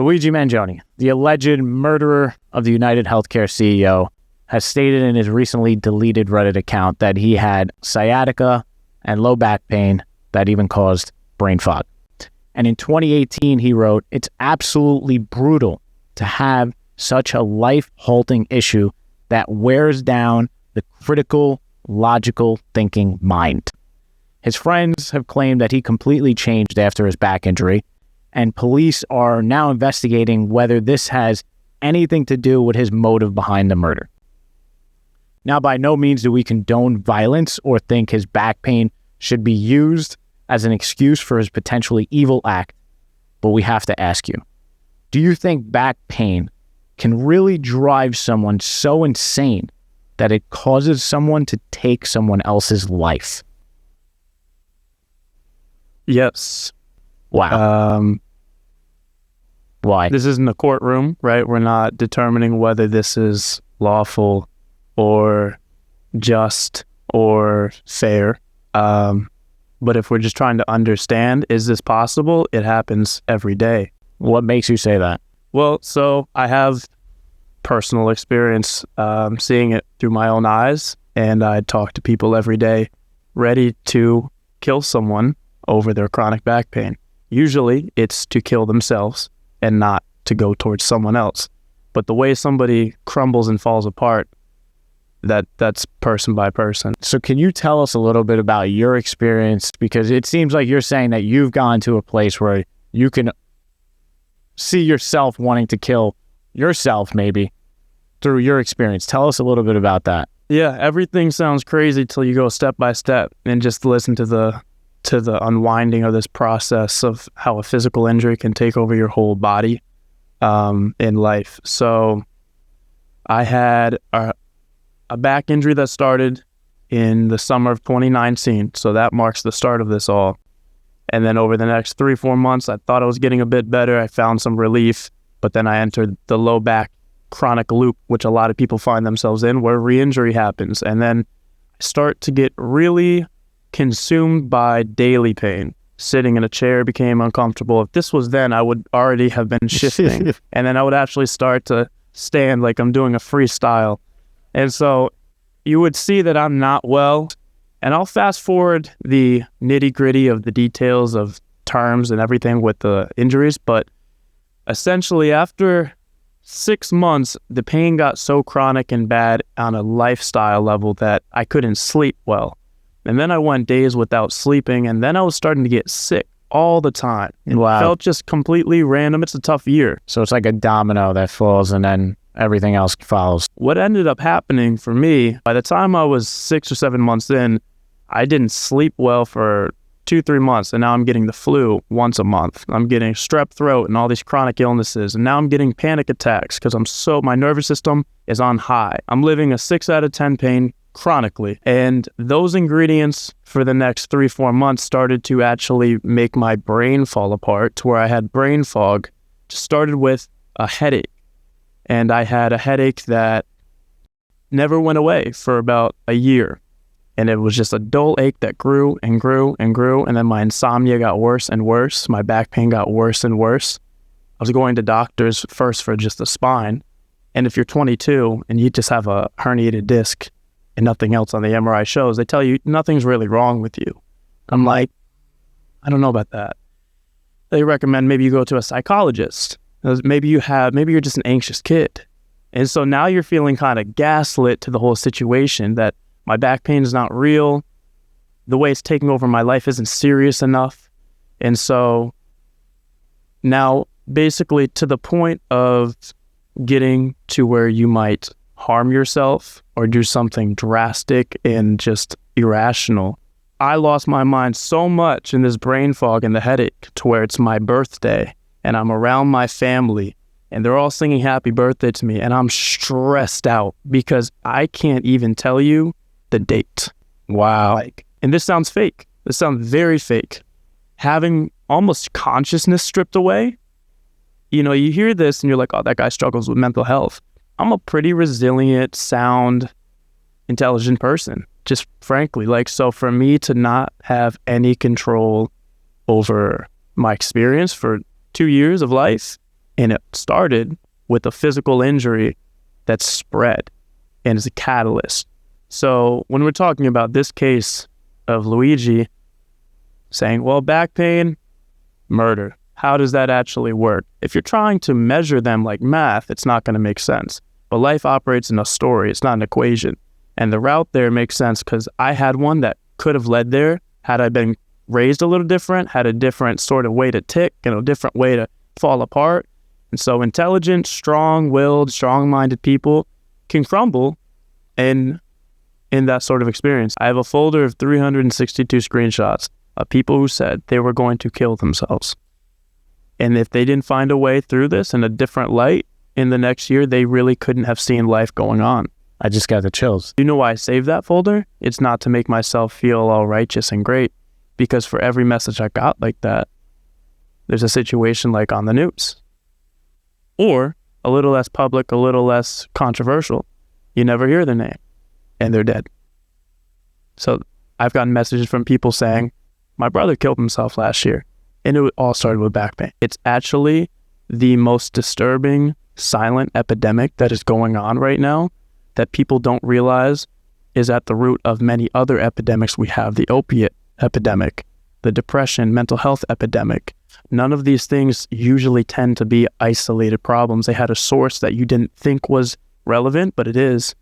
Luigi Mangione, the alleged murderer of the United Healthcare CEO, has stated in his recently deleted Reddit account that he had sciatica and low back pain that even caused brain fog. And in 2018, he wrote, "It's absolutely brutal to have such a life-halting issue that wears down the critical, logical thinking mind." His friends have claimed that he completely changed after his back injury, and police are now investigating whether this has anything to do with his motive behind the murder. Now, by no means do we condone violence or think his back pain should be used as an excuse for his potentially evil act, but we have to ask you, do you think back pain can really drive someone so insane that it causes someone to take someone else's life? Yes. Wow. Why? This isn't a courtroom, right? We're not determining whether this is lawful or just or fair. But if we're just trying to understand, is this possible? It happens every day. What makes you say that? Well, so I have personal experience seeing it through my own eyes, and I talk to people every day ready to kill someone over their chronic back pain. Usually it's to kill themselves and not to go towards someone else. But the way somebody crumbles and falls apart, that's person by person. So can you tell us a little bit about your experience? Because it seems like you're saying that you've gone to a place where you can see yourself wanting to kill yourself maybe through your experience. Tell us a little bit about that. Yeah, everything sounds crazy till you go step by step and just listen to the unwinding of this process of how a physical injury can take over your whole body in life. So I had a back injury that started in the summer of 2019. So that marks the start of this all. And then over the next 3-4 months, I thought I was getting a bit better. I found some relief, but then I entered the low back chronic loop, which a lot of people find themselves in, where re-injury happens. And then I start to get really consumed by daily pain. Sitting in a chair became uncomfortable. If this was then, I would already have been shifting. And then I would actually start to stand like I'm doing a freestyle. And so you would see that I'm not well. And I'll fast forward the nitty gritty of the details of terms and everything with the injuries. But essentially after 6 months, the pain got so chronic and bad on a lifestyle level that I couldn't sleep well. And then I went days without sleeping, and then I was starting to get sick all the time. It felt just completely random. It's a tough year. So it's like a domino that falls and then everything else follows. What ended up happening for me, by the time I was 6 or 7 months in, I didn't sleep well for 2-3 months, and now I'm getting the flu once a month. I'm getting strep throat and all these chronic illnesses, and now I'm getting panic attacks because my nervous system is on high. I'm living a 6 out of 10 pain chronically. And those ingredients for the next 3-4 months started to actually make my brain fall apart to where I had brain fog. Just started with a headache. And I had a headache that never went away for about a year. And it was just a dull ache that grew and grew and grew. And then my insomnia got worse and worse. My back pain got worse and worse. I was going to doctors first for just the spine. And if you're 22 and you just have a herniated disc and nothing else on the MRI shows, they tell you nothing's really wrong with you. I'm like, I don't know about that. They recommend maybe you go to a psychologist. Maybe you're just an anxious kid. And so now you're feeling kind of gaslit to the whole situation that my back pain is not real. The way it's taking over my life isn't serious enough. And so now basically to the point of getting to where you might harm yourself or do something drastic and just irrational. I lost my mind so much in this brain fog and the headache to where it's my birthday and I'm around my family and they're all singing happy birthday to me and I'm stressed out because I can't even tell you the date. Wow. And this sounds fake. This sounds very fake. Having almost consciousness stripped away. You know, you hear this and you're like, oh, that guy struggles with mental health. I'm a pretty resilient, sound, intelligent person, just frankly. So for me to not have any control over my experience for 2 years of life And it started with a physical injury that spread and is a catalyst. So when we're talking about this case of Luigi saying, well, back pain, murder, how does that actually work? If you're trying to measure them like math, it's not going to make sense. But life operates in a story. It's not an equation. And the route there makes sense because I had one that could have led there had I been raised a little different, had a different sort of way to tick, a different way to fall apart. And so intelligent, strong-willed, strong-minded people can crumble in that sort of experience. I have a folder of 362 screenshots of people who said they were going to kill themselves. And if they didn't find a way through this in a different light in the next year, they really couldn't have seen life going on. I just got the chills. You know why I saved that folder? It's not to make myself feel all righteous and great, because for every message I got like that, there's a situation like on the news. Or a little less public, a little less controversial. You never hear their name, and they're dead. So I've gotten messages from people saying, my brother killed himself last year, and it all started with back pain. It's actually the most disturbing silent epidemic that is going on right now that people don't realize is at the root of many other epidemics. We have the opiate epidemic, the depression, mental health epidemic. None of these things usually tend to be isolated problems. They had a source that you didn't think was relevant, but it is.